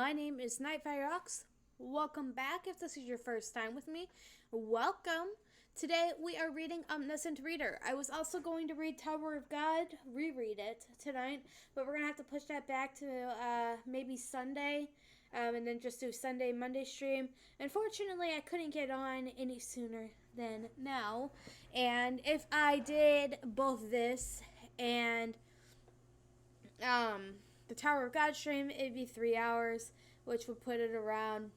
My name is Nightfireox. Welcome back. If this is your first time with me, welcome. Today we are reading Omniscient Reader. I was also going to read Tower of God, reread it tonight, but we're going to have to push that back to maybe Sunday, and then just do Sunday, Monday stream. Unfortunately, I couldn't get on any sooner than now, and if I did both this and the Tower of God stream, it'd be 3 hours, which would put it around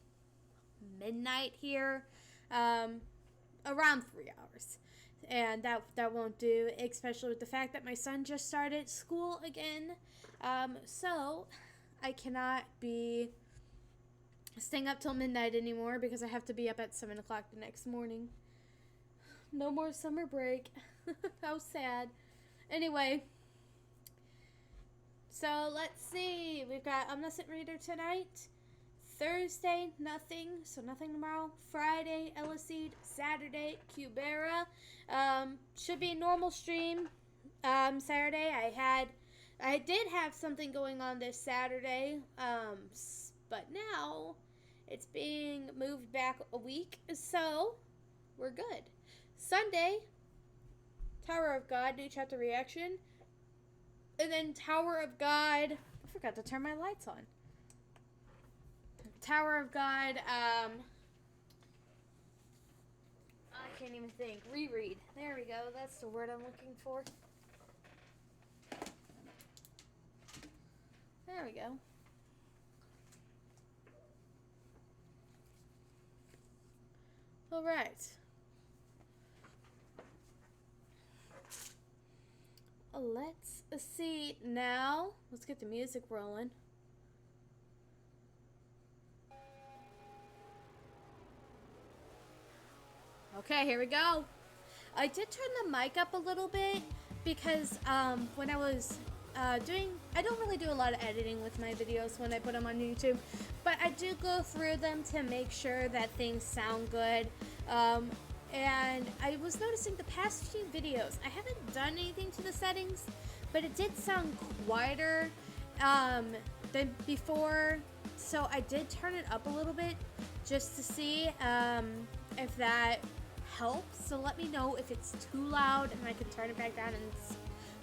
midnight here, around 3 hours, and that won't do, especially with the fact that my son just started school again, so I cannot be staying up till midnight anymore because I have to be up at 7 o'clock the next morning. No more summer break. How sad. Anyway, so let's see. We've got Omniscient Reader tonight. Thursday, nothing. So nothing tomorrow. Friday, Eleceed. Saturday, Kubera. Should be a normal stream. Saturday, I did have something going on this Saturday. But now it's being moved back a week. So we're good. Sunday, Tower of God, new chapter reaction. And then Tower of God, I forgot to turn my lights on. Tower of God, I can't even think. Reread. There we go. That's the word I'm looking for. There we go. All right. Let's see now. Let's get the music rolling. Okay, here we go. I did turn the mic up a little bit because when I was I don't really do a lot of editing with my videos when I put them on YouTube, but I do go through them to make sure that things sound good. And I was noticing the past few videos, I haven't done anything to the settings, but it did sound quieter than before. So I did turn it up a little bit just to see if that helps. So let me know if it's too loud and I can turn it back down and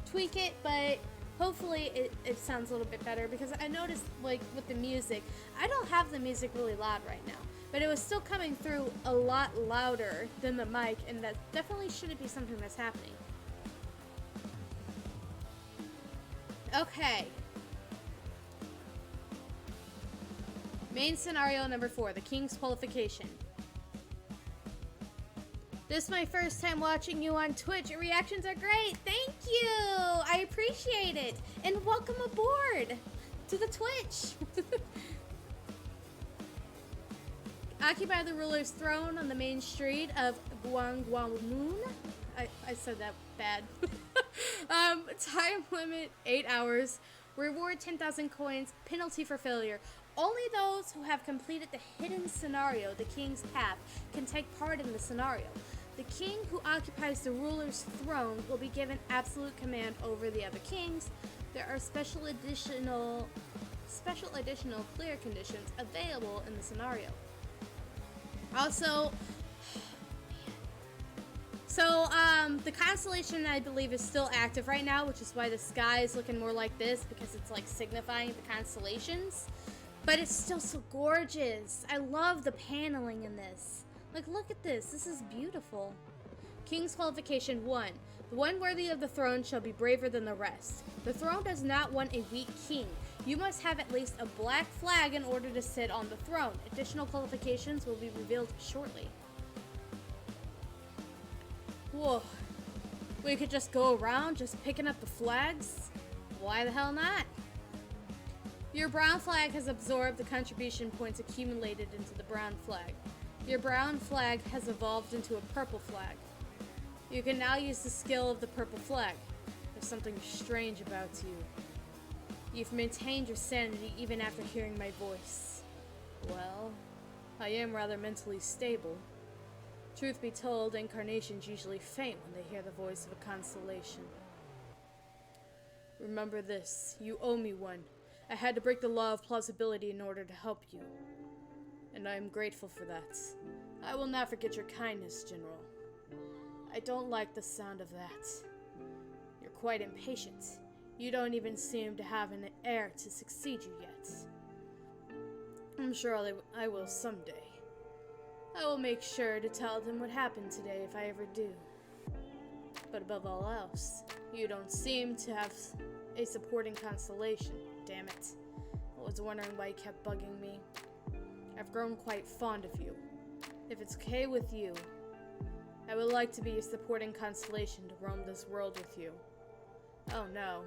tweak it. But hopefully it sounds a little bit better, because I noticed, like, with the music, I don't have the music really loud right now. But it was still coming through a lot louder than the mic, and that definitely shouldn't be something that's happening. Okay. Main scenario number 4, the King's Qualification. This is my first time watching you on Twitch. Your reactions are great. Thank you. I appreciate it. And welcome aboard to the Twitch. Occupy the ruler's throne on the main street of Guangguangmoon. I said that bad. Time limit 8 hours. Reward 10,000 coins. Penalty for failure. Only those who have completed the hidden scenario, the King's Path, can take part in the snenario. The king who occupies the ruler's throne will be given absolute command over the other kings. There are special additional clear conditions available in the scenario. Also, the constellation, I believe, is still active right now, which is why the sky is looking more like this, because it's like signifying the constellations. But it's still so gorgeous. I love the paneling in this. Like, look at this. This is beautiful. King's Qualification 1. The one worthy of the throne shall be braver than the rest. The throne does not want a weak king. You must have at least a black flag in order to sit on the throne. Additional qualifications will be revealed shortly. Whoa. We could just go around just picking up the flags? Why the hell not? Your brown flag has absorbed the contribution points accumulated into the brown flag. Your brown flag has evolved into a purple flag. You can now use the skill of the purple flag. There's something strange about you. You've maintained your sanity even after hearing my voice. Well, I am rather mentally stable. Truth be told, incarnations usually faint when they hear the voice of a constellation. Remember this, you owe me one. I had to break the law of plausibility in order to help you. And I am grateful for that. I will not forget your kindness, General. I don't like the sound of that. You're quite impatient. You don't even seem to have an heir to succeed you yet. I'm sure I will someday. I will make sure to tell them what happened today if I ever do. But above all else, you don't seem to have a supporting constellation. Damn it. I was wondering why you kept bugging me. I've grown quite fond of you. If it's okay with you, I would like to be a supporting constellation to roam this world with you. Oh no.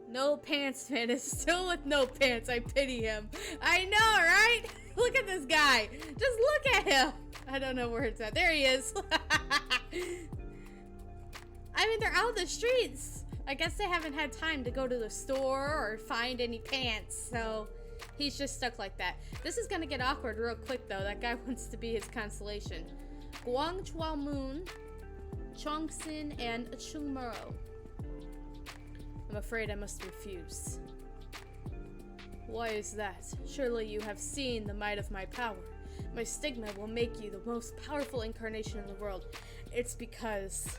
No Pants Man is still with no pants. I pity him. I know, right? Look at this guy. Just look at him. I don't know where it's at. There he is. I mean, they're out in the streets. I guess they haven't had time to go to the store or find any pants, so he's just stuck like that. This is gonna get awkward real quick, though. That guy wants to be his constellation. Guang Chua Moon, Chongsin, and Chungmuro. I'm afraid I must refuse. Why is that? Surely you have seen the might of my power. My stigma will make you the most powerful incarnation in the world. It's because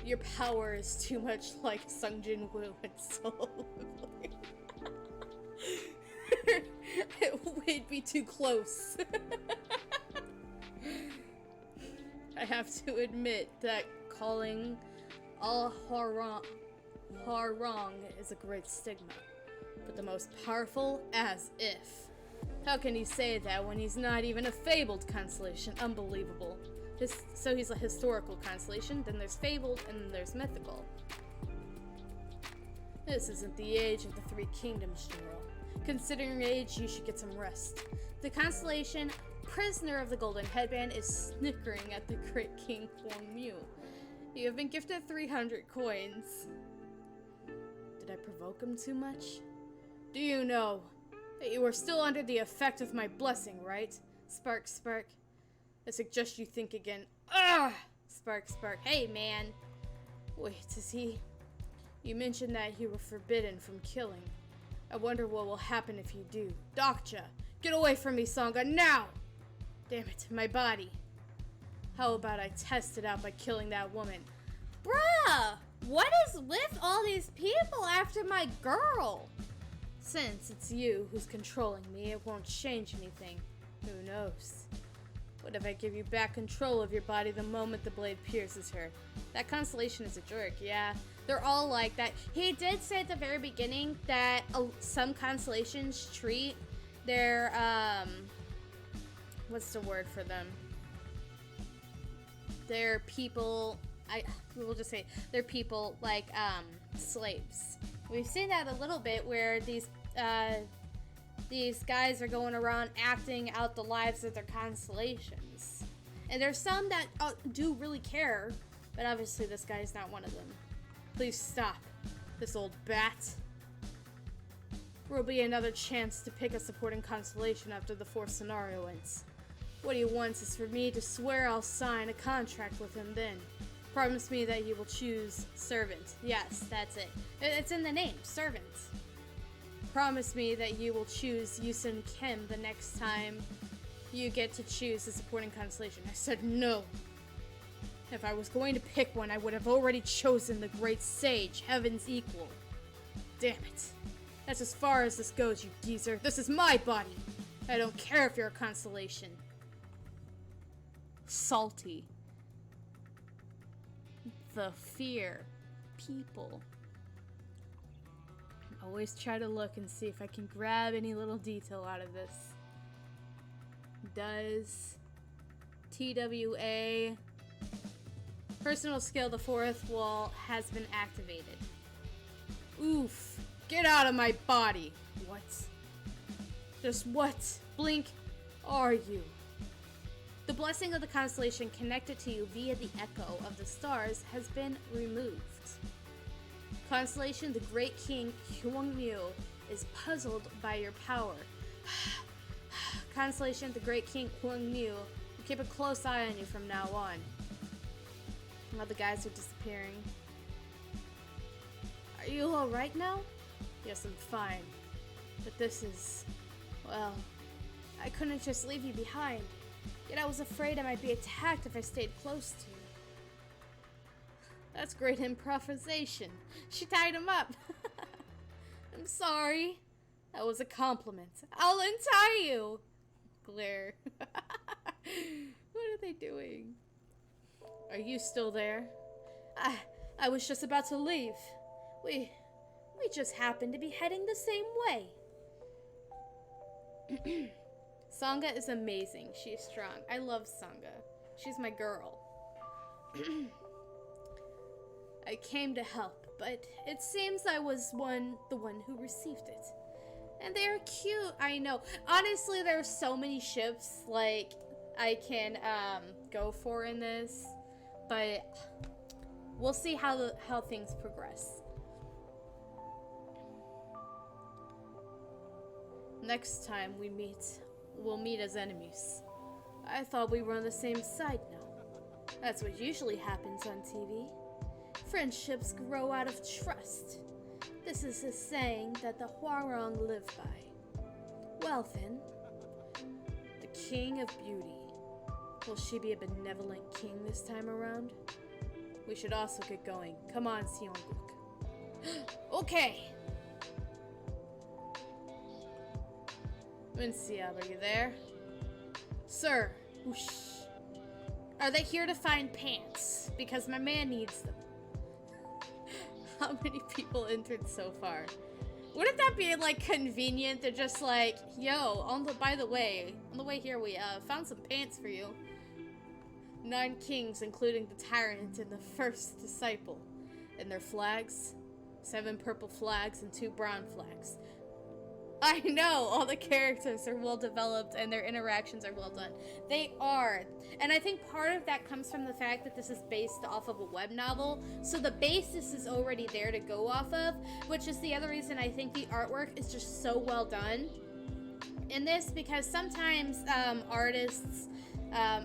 your power is too much like Sung Jin Woo and Soul. It would be too close. I have to admit that calling all wrong is a great stigma, but the most powerful, as if. How can he say that when he's not even a fabled constellation? Unbelievable. So he's a historical constellation, then there's fabled, and then there's mythical. This isn't the age of the Three Kingdoms, General. Considering your age, you should get some rest. The constellation Prisoner of the Golden Headband is snickering at the great King Huang Mu. You have been gifted 300 coins. Did I provoke him too much? Do you know that you are still under the effect of my blessing, right? Spark, spark. I suggest you think again. Ah! Spark, spark. Hey, man. Wait, is he? You mentioned that you were forbidden from killing. I wonder what will happen if you do. Dokja, get away from me, Sangha, now! Damn it, my body. How about I test it out by killing that woman? Bruh! What is with all these people after my girl? Since it's you who's controlling me, it won't change anything. Who knows? What if I give you back control of your body the moment the blade pierces her? That constellation is a jerk, yeah. They're all like that. He did say at the very beginning that some constellations treat their, what's the word for them? Their people, we'll just say, they're people like, slaves. We've seen that a little bit where these guys are going around acting out the lives of their constellations. And there's some that do really care, but obviously this guy is not one of them. Please stop, this old bat. There will be another chance to pick a supporting constellation after the fourth scenario ends. What he wants is for me to swear I'll sign a contract with him then. Promise me that you will choose servant. Yes, that's it. It's in the name, servant. Promise me that you will choose Yusun Kim the next time you get to choose the supporting constellation. I said no. If I was going to pick one, I would have already chosen the great sage, Heaven's equal. Damn it. That's as far as this goes, you geezer. This is my body. I don't care if you're a constellation. Salty. The fear. People. Always try to look and see if I can grab any little detail out of this. Does TWA personal skill, the fourth wall has been activated. Oof. Get out of my body. What? Just what, Blink, are you? The blessing of the constellation connected to you via the echo of the stars has been removed. Constellation, the Great King Huang Mu is puzzled by your power. Constellation, the Great King Huang Mu will keep a close eye on you from now on. Now the guys are disappearing. Are you alright now? Yes, I'm fine. But this is... well... I couldn't just leave you behind. Yet I was afraid I might be attacked if I stayed close to you. That's great improvisation. She tied him up. I'm sorry. That was a compliment. I'll untie you. Glare. What are they doing? Are you still there? I was just about to leave. We just happened to be heading the same way. Sangha is amazing. She is strong. I love Sangha. She's my girl. I came to help, but it seems I was the one who received it. And they're cute, I know. Honestly, there's so many ships like I can go for in this, but we'll see how things progress. Next time we meet, we'll meet as enemies. I thought we were on the same side now. That's what usually happens on TV. Friendships grow out of trust. This is a saying that the Huarong live by. Well then, the King of Beauty. Will she be a benevolent king this time around? We should also get going. Come on, Seongguk. Okay. Minsiab, are you there? Sir. Whoosh. Are they here to find pants? Because my man needs them. How many people entered so far? Wouldn't that be like convenient to just like, yo, by the way, on the way here we found some pants for you. 9 kings, including the tyrant and the first disciple. And their flags, 7 purple flags and 2 brown flags. I know, all the characters are well developed and their interactions are well done. They are. And I think part of that comes from the fact that this is based off of a web novel. So the basis is already there to go off of, which is the other reason I think the artwork is just so well done in this, because sometimes artists,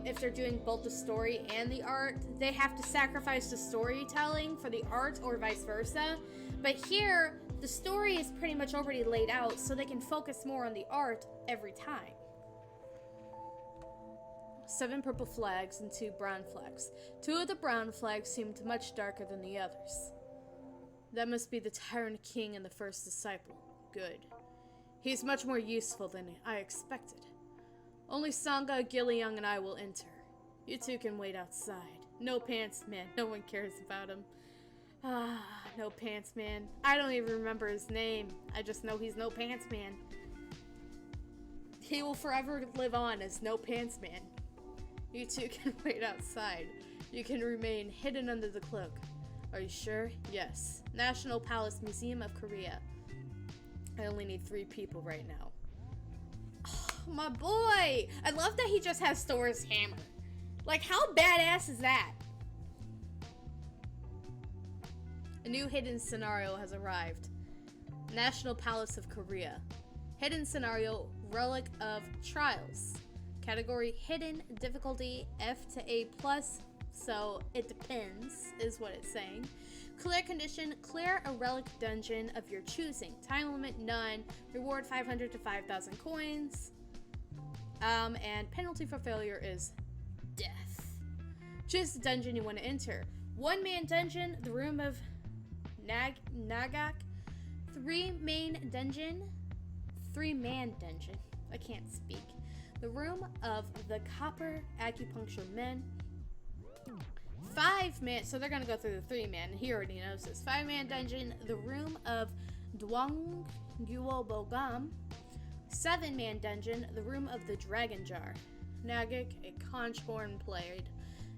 if they're doing both the story and the art, they have to sacrifice the storytelling for the art or vice versa. But here, the story is pretty much already laid out, so they can focus more on the art every time. 7 purple flags and 2 brown flags. 2 of the brown flags seemed much darker than the others. That must be the Tyrant King and the first disciple. Good. He's much more useful than I expected. Only Sangha, Gilliang, and I will enter. You two can wait outside. No pants, man. No one cares about him. Ah, No Pants Man. I don't even remember his name. I just know he's No Pants Man. He will forever live on as No Pants Man. You two can wait outside. You can remain hidden under the cloak. Are you sure? Yes. National Palace Museum of Korea. I only need 3 people right now. Oh, my boy! I love that he just has Thor's hammer. Like, how badass is that? A new hidden scenario has arrived. National Palace of Korea. Hidden scenario, Relic of Trials. Category Hidden, difficulty F to A+, so it depends, is what it's saying. Clear condition, clear a relic dungeon of your choosing. Time limit, none. Reward 500 to 5,000 coins. And penalty for failure is death. Choose the dungeon you want to enter. 1-man dungeon, the room of Nagak. 3-man dungeon. I can't speak. The room of the Copper Acupuncture Men. 5-man, so they're gonna go through the 3-man. He already knows this. 5-man dungeon, the room of Dwang Guo Bogam. 7-man dungeon, the room of the Dragon Jar. Nagak, a conch horn played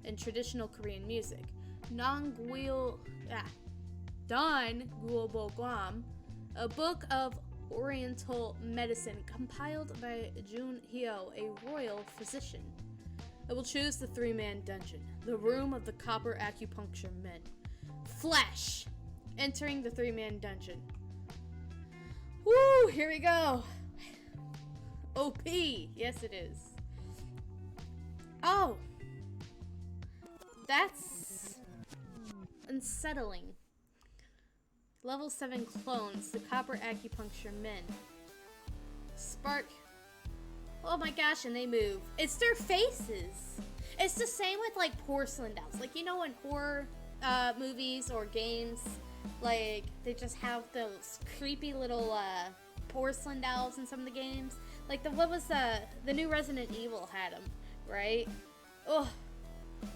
in traditional Korean music. Don Guo Bogam, a book of Oriental medicine compiled by Jun Hyo, a royal physician. I will choose the 3-man dungeon, the room of the Copper Acupuncture Men. Flesh! Entering the 3-man dungeon. Woo! Here we go! OP! Yes, it is. Oh! That's unsettling. Level 7 clones, the copper acupuncture men. Spark. Oh my gosh, and they move. It's their faces. It's the same with like porcelain dolls. Like, you know, in horror movies or games, like they just have those creepy little porcelain dolls in some of the games. Like what was the new Resident Evil had them, right? Oh,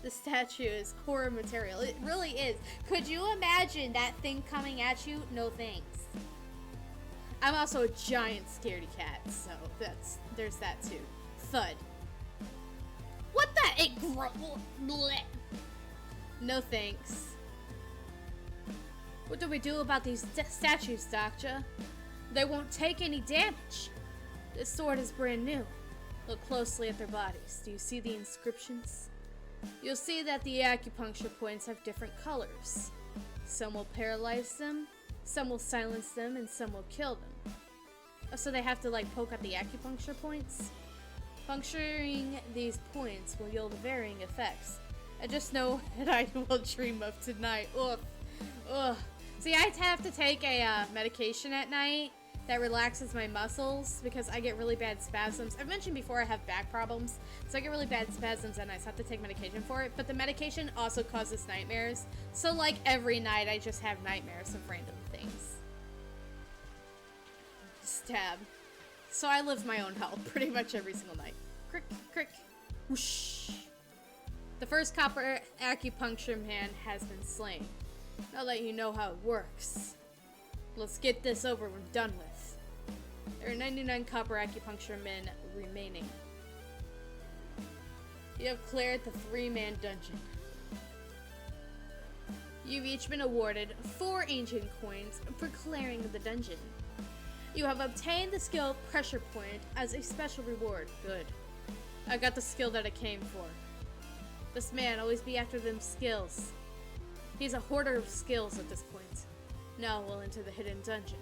the statue is horror material. It really is. Could you imagine that thing coming at you? No thanks. I'm also a giant scaredy cat, so there's that too. Thud. What the? It bleh. No thanks. What do we do about these statues, Doctor? They won't take any damage. This sword is brand new. Look closely at their bodies. Do you see the inscriptions? You'll see that the acupuncture points have different colors. Some will paralyze them, some will silence them, and some will kill them. Oh, so they have to like poke at the acupuncture points? Puncturing these points will yield varying effects. I just know that I will dream of tonight. Ugh. Ugh. See, I have to take a medication at night that relaxes my muscles because I get really bad spasms. I've mentioned before I have back problems, so I get really bad spasms at night, so I have to take medication for it. But the medication also causes nightmares. So like every night I just have nightmares of random things. Stab. So I live my own hell pretty much every single night. Crick, crick, whoosh. The first copper acupuncture man has been slain. Now that you know how it works, let's get this over and done with. There are 99 copper acupuncture men remaining. You have cleared the 3-man dungeon. You've each been awarded 4 ancient coins for clearing the dungeon. You have obtained the skill Pressure Point as a special reward. Good. I got the skill that I came for. This man always be after them skills. He's a hoarder of skills at this point. Now we'll enter the hidden dungeon,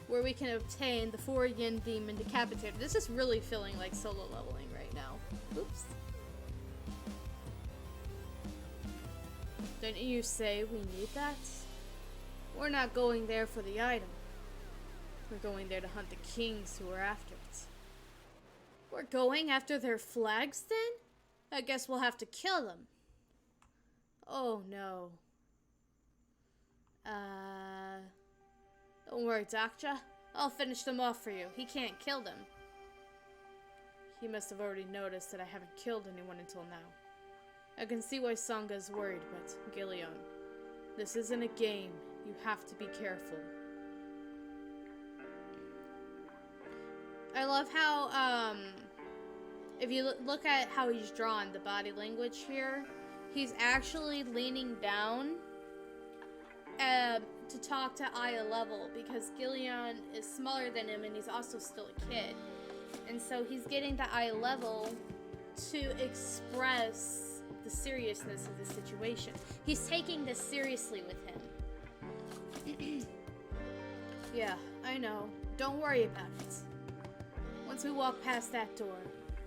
where we can obtain the 4 yin demon decapitator. This is really feeling like solo leveling right now. Oops. Didn't you say we need that? We're not going there for the item. We're going there to hunt the kings who are after it. We're going after their flags then? I guess we'll have to kill them. Oh no. Don't worry, Doctor. I'll finish them off for you. He can't kill them. He must have already noticed that I haven't killed anyone until now. I can see why Sanga's worried, but Gillian, this isn't a game. You have to be careful. I love how, if you look at how he's drawn, the body language here, he's actually leaning down to talk to Aya level because Gillian is smaller than him and he's also still a kid. And so he's getting to Aya level to express the seriousness of the situation. He's taking this seriously with him. Yeah, I know. Don't worry about it. Once we walk past that door,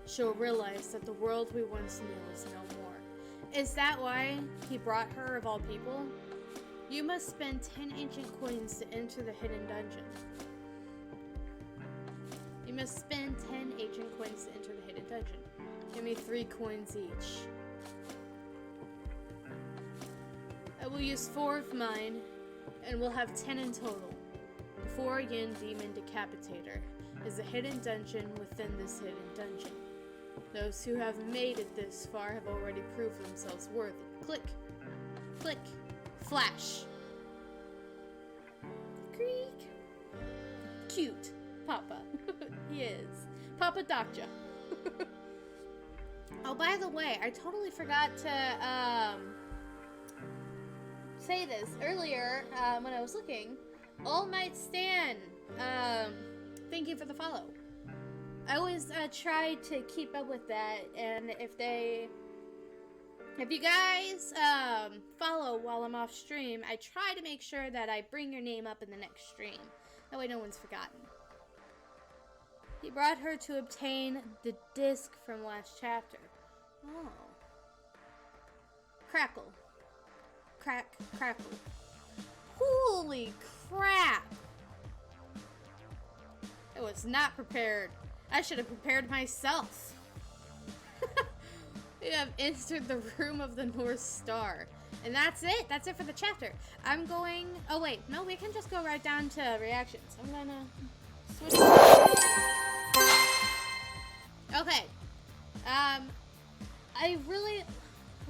she'll realize that the world we once knew is no more. Is that why he brought her of all people? You must spend 10 ancient coins to enter the hidden dungeon. You must spend 10 ancient coins to enter the hidden dungeon. Give me 3 coins each. I will use 4 of mine, and we'll have 10 in total. The 4 yin demon decapitator is a hidden dungeon within this hidden dungeon. Those who have made it this far have already proved themselves worthy. Click, click, flash. Creak. Cute, Papa. He is. Papa Doctor. Oh, by the way, I totally forgot to say this earlier when I was looking. All Might Stand. Thank you for the follow. I always try to keep up with that, and if you guys follow while I'm off stream, I try to make sure that I bring your name up in the next stream. That way no one's forgotten. He brought her to obtain the disc from last chapter. Oh. Crackle. Crack, crackle. Holy crap! I was not prepared. I should have prepared myself. You have entered the room of the North Star. And that's it. That's it for the chapter. I'm going... Oh, wait. No, we can just go right down to reactions. I'm gonna switch. Okay. I really...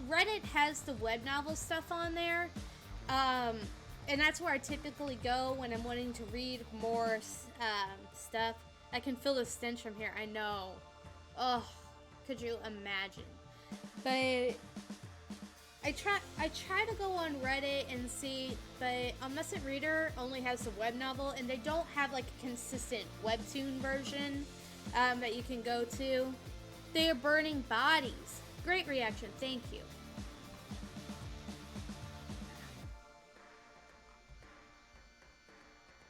Reddit has the web novel stuff on there. And that's where I typically go when I'm wanting to read more stuff. I can feel the stench from here. I know. Oh, could you imagine? But I try to go on Reddit and see, but Omniscient Reader only has the web novel, and they don't have like a consistent webtoon version that you can go to. They are burning bodies. Great reaction. Thank you.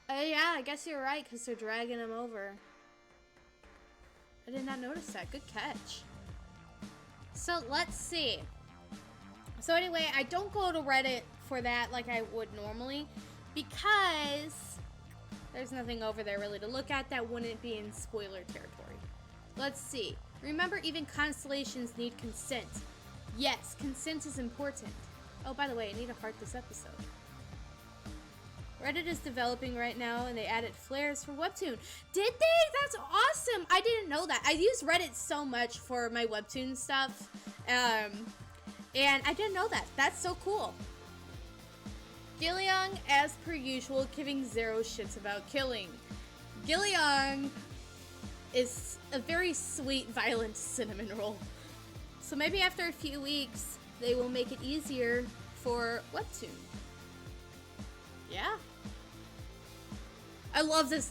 Yeah, I guess you're right, because they're dragging him over. I did not notice that. Good catch. So, let's see. So, anyway, I don't go to Reddit for that like I would normally, because there's nothing over there really to look at that wouldn't be in spoiler territory. Let's see. Remember, even constellations need consent. Yes, consent is important. Oh, by the way, I need to heart this episode. Reddit is developing right now, and they added flares for Webtoon. Did they? That's awesome! I didn't know that. I use Reddit so much for my Webtoon stuff, and I didn't know that. That's so cool. Gilliang, as per usual, giving zero shits about killing. Gilliang is a very sweet, violent cinnamon roll. So maybe after a few weeks, they will make it easier for Webtoon. Yeah. I love this.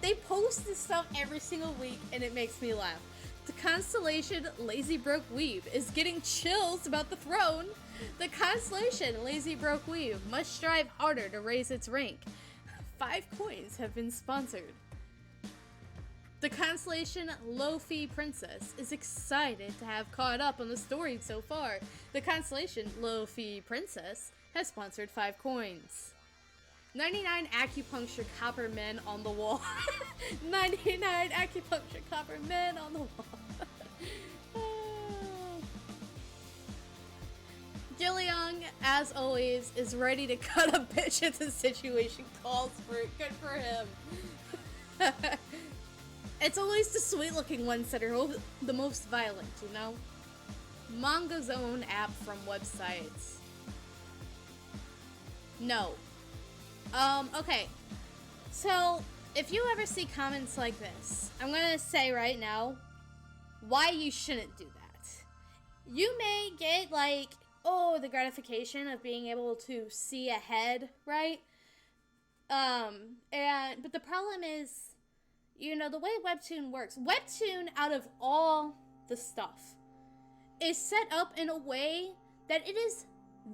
They post this stuff every single week, and it makes me laugh. The constellation Lazy Broke Weeb is getting chills about the throne. The constellation Lazy Broke Weeb must strive harder to raise its rank. 5 coins have been sponsored. The constellation Low-Fee Princess is excited to have caught up on the story so far. The constellation Low-Fee Princess has sponsored 5 coins. 99 acupuncture copper men on the wall. 99 acupuncture copper men on the wall. Gilliang, as always, is ready to cut a bitch if the situation calls for it. Good for him. It's always the sweet-looking ones that are the most violent, you know? Manga Zone app from websites. No. Okay. So, if you ever see comments like this, I'm gonna say right now why you shouldn't do that. You may get, like, the gratification of being able to see ahead, right? But the problem is, you know, the way Webtoon works. Webtoon, out of all the stuff, is set up in a way that it is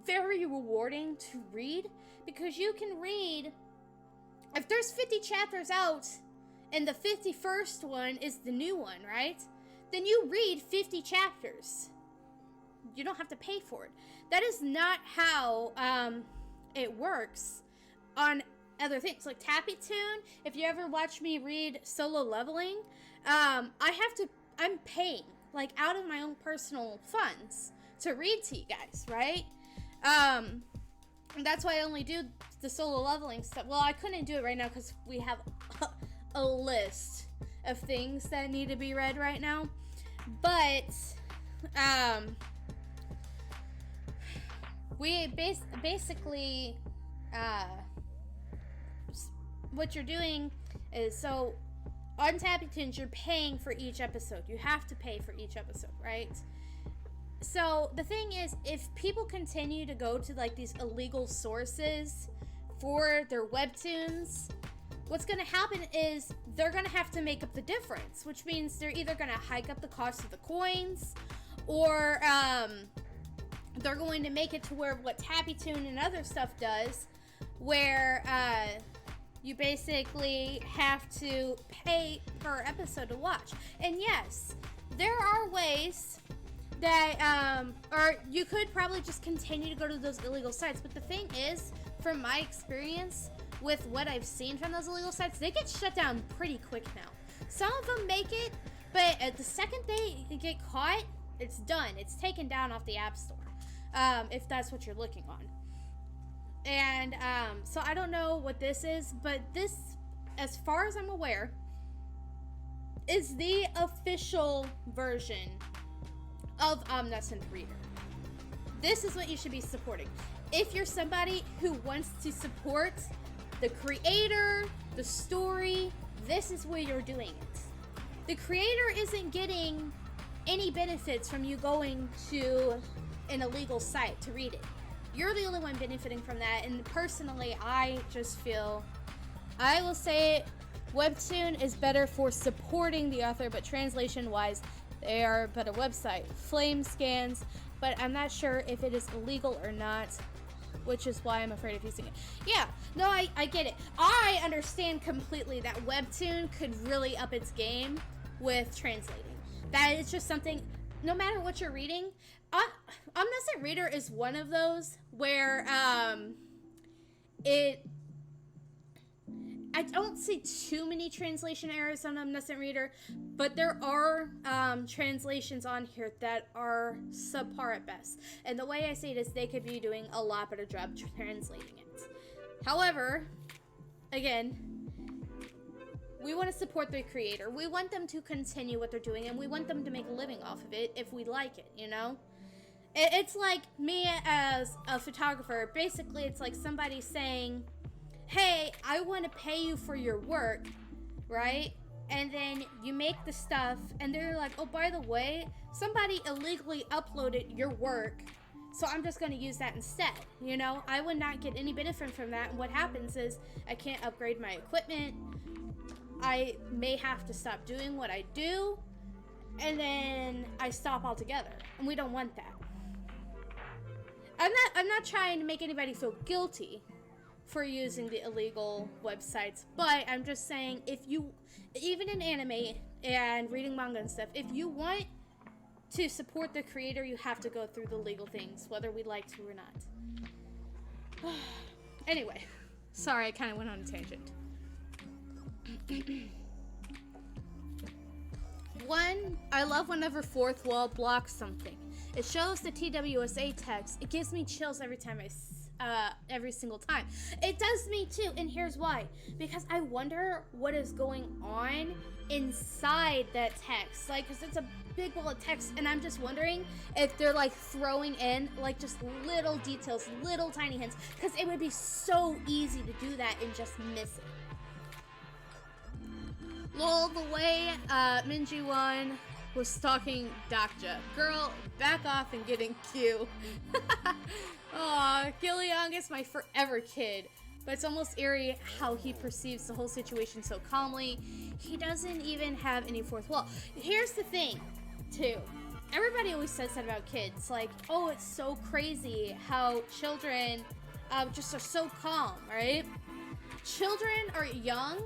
very rewarding to read, because you can read, if there's 50 chapters out and the 51st one is the new one, right? Then you read 50 chapters. You don't have to pay for it. That is not how it works on other things. Like Tappy-Toon, if you ever watch me read Solo Leveling, I'm paying, like, out of my own personal funds to read to you guys, right? And that's why I only do the Solo Leveling stuff. Well, I couldn't do it right now because we have a list of things that need to be read right now. But, we basically, what you're doing is, so on Tappy-Toons, you're paying for each episode. You have to pay for each episode, right? So the thing is, if people continue to go to, like, these illegal sources for their webtoons, what's going to happen is they're going to have to make up the difference, which means they're either going to hike up the cost of the coins, or they're going to make it to where what Tappy-Toon and other stuff does, where you basically have to pay per episode to watch. And yes, there are ways that, or you could probably just continue to go to those illegal sites, but the thing is, from my experience with what I've seen from those illegal sites, they get shut down pretty quick now. Some of them make it, but at the second they get caught, it's done. It's taken down off the App Store, if that's what you're looking on. And so I don't know what this is, but this, as far as I'm aware, is the official version of Omniscient Reader. This is what you should be supporting. If you're somebody who wants to support the creator, the story, this is where you're doing it. The creator isn't getting any benefits from you going to an illegal site to read it. You're the only one benefiting from that, and personally, I just feel, I will say, Webtoon is better for supporting the author, but translation-wise, they are a better website. Flame scans, but I'm not sure if it is illegal or not, which is why I'm afraid of using it. Yeah, no, I get it. I understand completely that Webtoon could really up its game with translating. That is just something, no matter what you're reading, Omniscient Reader is one of those where I don't see too many translation errors on Omniscient Reader, but there are translations on here that are subpar at best. And the way I see it is they could be doing a lot better job translating it. However, again, we want to support the creator. We want them to continue what they're doing, and we want them to make a living off of it if we like it, you know? It's like me as a photographer. Basically, it's like somebody saying, hey, I want to pay you for your work, right? And then you make the stuff, and they're like, oh, by the way, somebody illegally uploaded your work, so I'm just going to use that instead, you know? I would not get any benefit from that, and what happens is I can't upgrade my equipment. I may have to stop doing what I do, and then I stop altogether, and we don't want that. I'm not trying to make anybody feel guilty for using the illegal websites, but I'm just saying, if you, even in anime and reading manga and stuff, if you want to support the creator, you have to go through the legal things, whether we like to or not. Anyway, sorry, I kind of went on a tangent. One, I love whenever fourth wall blocks something. It shows the TWSA text. It gives me chills every time every single time. It does me too, and here's why. Because I wonder what is going on inside that text. Like, because it's a big wall of text, and I'm just wondering if they're like throwing in like just little details, little tiny hints, because it would be so easy to do that and just miss it. Lol, the way Minji-wan was stalking Dakja. Girl, back off and get in queue. Aw, Gilliang is my forever kid. But it's almost eerie how he perceives the whole situation so calmly. He doesn't even have any fourth wall. Here's the thing, too. Everybody always says that about kids. Like, oh, it's so crazy how children just are so calm, right? Children are young.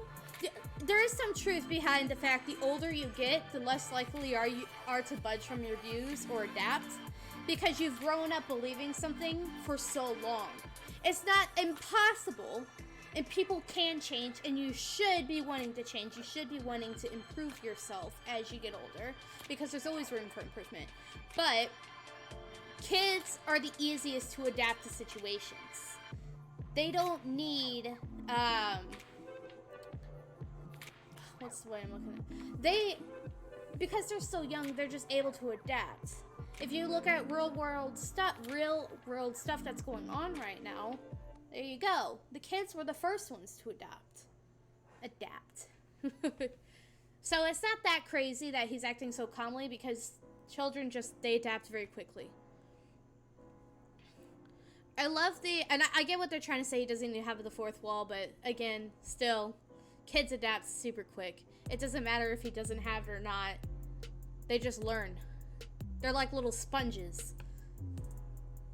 There is some truth behind the fact the older you get, the less likely you are to budge from your views or adapt, because you've grown up believing something for so long. It's not impossible, and people can change, and you should be wanting to change. You should be wanting to improve yourself as you get older, because there's always room for improvement. But kids are the easiest to adapt to situations. They don't need, what's the way I'm looking at? Because they're so young, they're just able to adapt. If you look at real world stuff that's going on right now, there you go. The kids were the first ones to adapt. So it's not that crazy that he's acting so calmly, because children they adapt very quickly. I love and I get what they're trying to say, he doesn't even have the fourth wall, but again, still, kids adapt super quick. It doesn't matter if he doesn't have it or not. They just learn. They're like little sponges.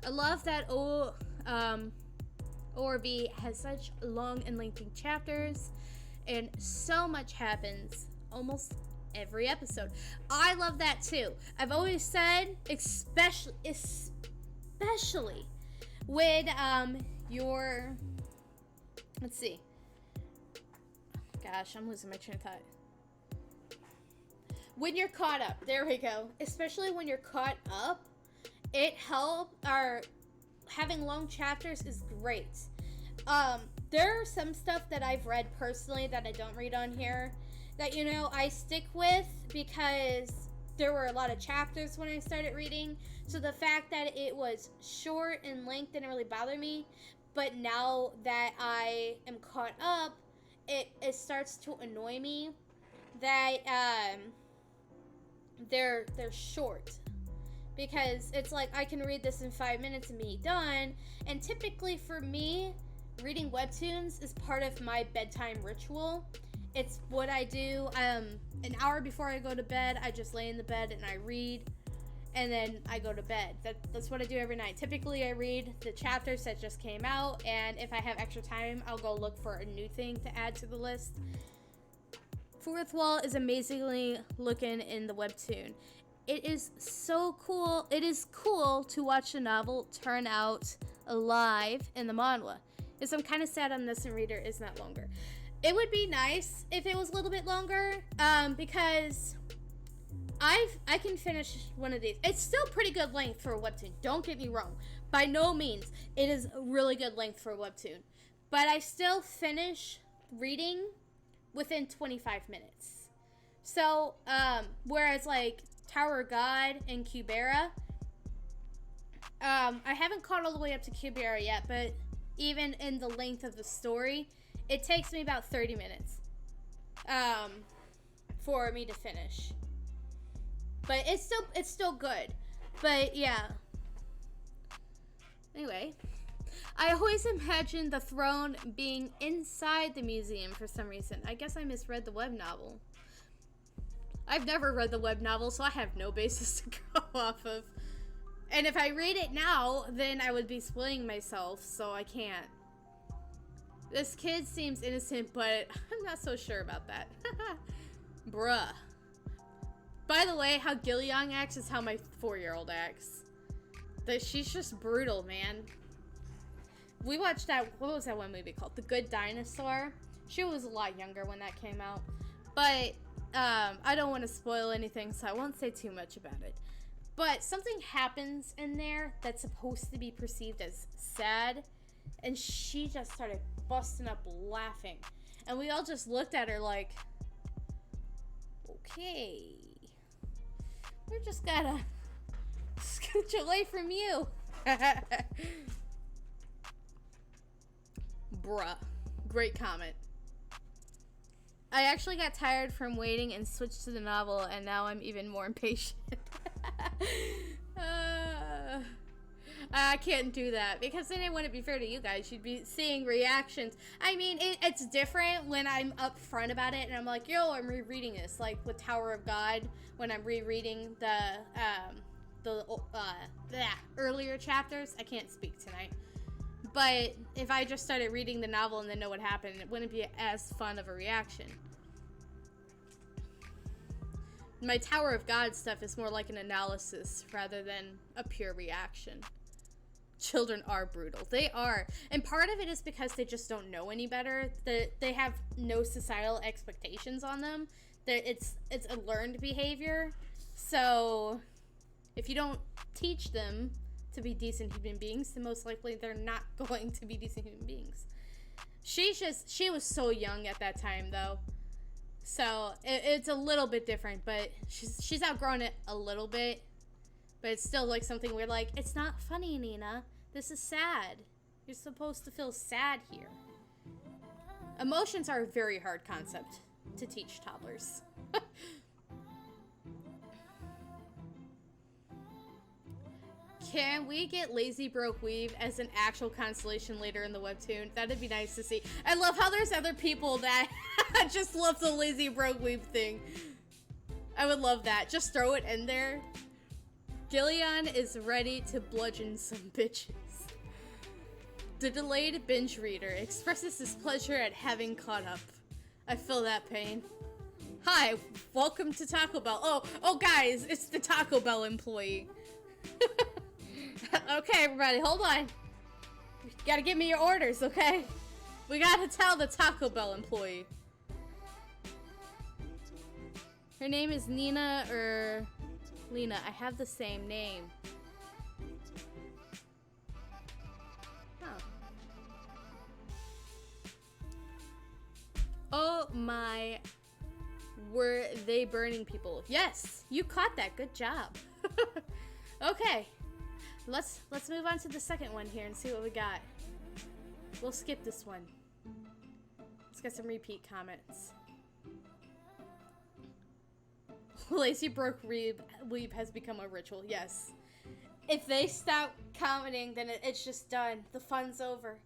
I love that ORB has such long and lengthy chapters, and so much happens almost every episode. I love that too. I've always said, especially when you're Let's see. Gosh, I'm losing my train of thought. When you're caught up, there we go. Especially when you're caught up, it helps. Having long chapters is great. There are some stuff that I've read personally that I don't read on here that, you know, I stick with because there were a lot of chapters when I started reading. So the fact that it was short in length didn't really bother me. But now that I am caught up, it starts to annoy me that they're short. Because it's like I can read this in 5 minutes and be done. And typically for me, reading webtoons is part of my bedtime ritual. It's what I do. An hour before I go to bed, I just lay in the bed and I read. And then I go to bed. That's what I do every night. Typically, I read the chapters that just came out. And if I have extra time, I'll go look for a new thing to add to the list. Fourth Wall is amazingly looking in the webtoon. It is so cool. It is cool to watch the novel turn out alive in the manhwa. Because I'm kind of sad Omniscient Reader is not longer. It would be nice if it was a little bit longer, because I can finish one of these. It's still pretty good length for a webtoon. Don't get me wrong. By no means, it is a really good length for a webtoon. But I still finish reading within 25 minutes. So, whereas like Tower of God and Kubera, I haven't caught all the way up to Kubera yet, but even in the length of the story, it takes me about 30 minutes for me to finish. But it's still good. But yeah. Anyway, I always imagined the throne being inside the museum for some reason. I guess I misread the web novel. I've never read the web novel, so I have no basis to go off of. And if I read it now, then I would be spoiling myself, so I can't. This kid seems innocent, but I'm not so sure about that. Bruh. By the way, how Gilliang acts is how my 4-year-old acts. She's just brutal, man. We watched that, what was that one movie called? The Good Dinosaur. She was a lot younger when that came out. But, I don't want to spoil anything, so I won't say too much about it. But something happens in there that's supposed to be perceived as sad. And she just started busting up laughing. And we all just looked at her like, okay. We're just gotta scooch away from you. Bruh. Great comment. I actually got tired from waiting and switched to the novel, and now I'm even more impatient. I can't do that, because then it wouldn't be fair to you guys. You'd be seeing reactions. I mean, it's different when I'm upfront about it, and I'm like, yo, I'm rereading this. Like with Tower of God, when I'm rereading the earlier chapters. I can't speak tonight. But if I just started reading the novel and then know what happened, it wouldn't be as fun of a reaction. My Tower of God stuff is more like an analysis rather than a pure reaction. Children are brutal. They are. And part of it is because they just don't know any better. They have no societal expectations on them. It's a learned behavior. So if you don't teach them to be decent human beings, then most likely they're not going to be decent human beings. She was so young at that time, though. So it's a little bit different, but she's outgrown it a little bit. But it's still like something we're like, it's not funny, Nina. This is sad. You're supposed to feel sad here. Emotions are a very hard concept to teach toddlers. Can we get Lazy Broke Weave as an actual constellation later in the webtoon? That'd be nice to see. I love how there's other people that just love the Lazy Broke Weave thing. I would love that. Just throw it in there. Gillian is ready to bludgeon some bitches. The delayed binge reader expresses his pleasure at having caught up. I feel that pain. Hi, welcome to Taco Bell. Oh guys, it's the Taco Bell employee. Okay, everybody, hold on. You gotta give me your orders, okay? We gotta tell the Taco Bell employee. Her name is Nina or Lena. I have the same name. Huh. Oh my. Were they burning people? Yes, you caught that. Good job. Okay. Let's move on to the second one here and see what we got. We'll skip this one. Let's get some repeat comments. Lazy broke weeb has become a ritual. Yes. If they stop commenting, then it's just done. The fun's over.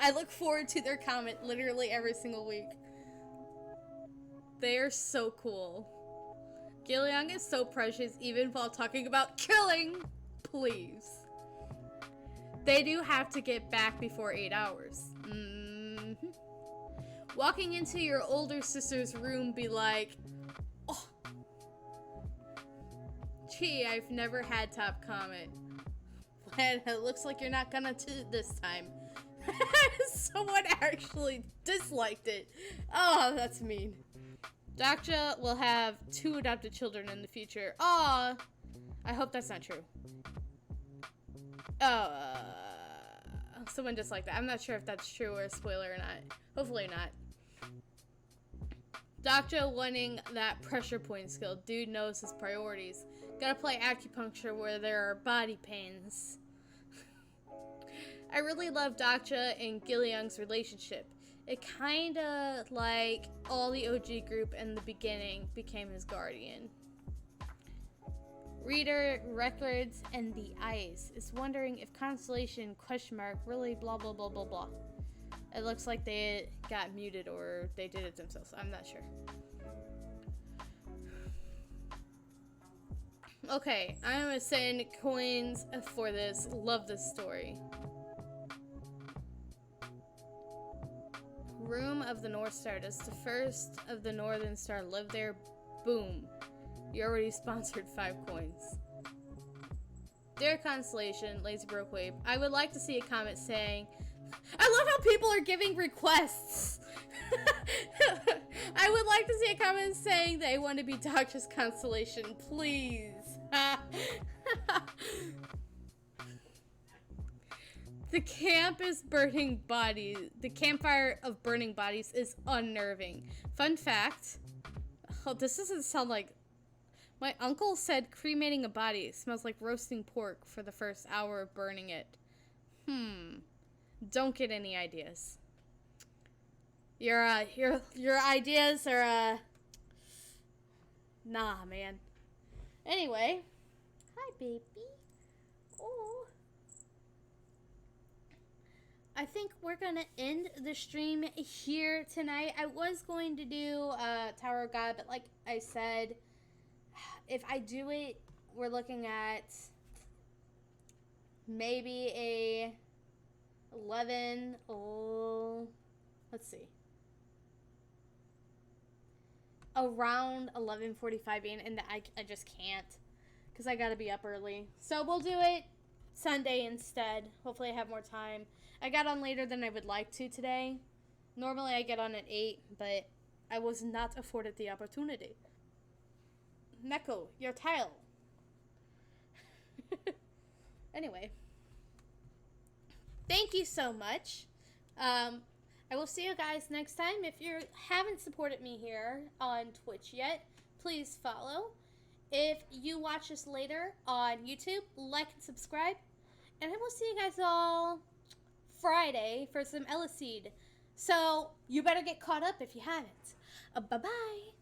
I look forward to their comment literally every single week. They are so cool. Gilliang is so precious even while talking about killing. Please. They do have to get back before 8 hours. Walking into your older sister's room be like, oh. Gee, I've never had top comment. And it looks like you're not gonna this time. Someone actually disliked it. Oh, that's mean. Daksha will have 2 adopted children in the future. Aw, I hope that's not true. Someone disliked that. I'm not sure if that's true or a spoiler or not. Hopefully not. Daksha wanting that pressure point skill. Dude knows his priorities. Gotta play acupuncture where there are body pains. I really love Daksha and Gilliang's relationship. It kinda like all the OG group in the beginning became his guardian. Reader, Records, and the Ice is wondering if Constellation really blah blah blah blah blah. It looks like they got muted or they did it themselves. I'm not sure. Okay, I'm gonna send coins for this. Love this story. Room of the North Star. Does the first of the Northern Star live there? Boom. You already sponsored 5 coins. Dear Constellation, Lazy Broke Wave, I would like to see a comment saying, I love how people are giving requests. I would like to see a comment saying they want to be Daksha's Constellation, please. The camp is burning bodies. The campfire of burning bodies is unnerving. Fun fact. Oh, this doesn't sound like... My uncle said cremating a body smells like roasting pork for the first hour of burning it. Don't get any ideas. Your ideas are, nah, man. Anyway. Hi, baby. Oh. I think we're gonna end the stream here tonight. I was going to do Tower of God, but like I said, if I do it, we're looking at maybe a 11. Oh, let's see. Around 11:45 a.m. and I just can't because I gotta be up early. So we'll do it Sunday instead. Hopefully I have more time. I got on later than I would like to today. Normally I get on at 8, but I was not afforded the opportunity. Neko, your tile. Anyway. Thank you so much. I will see you guys next time. If you haven't supported me here on Twitch yet, please follow. If you watch this later on YouTube, like and subscribe. And I will see you guys all Friday for some Eleceed. So you better get caught up if you haven't. Bye-bye.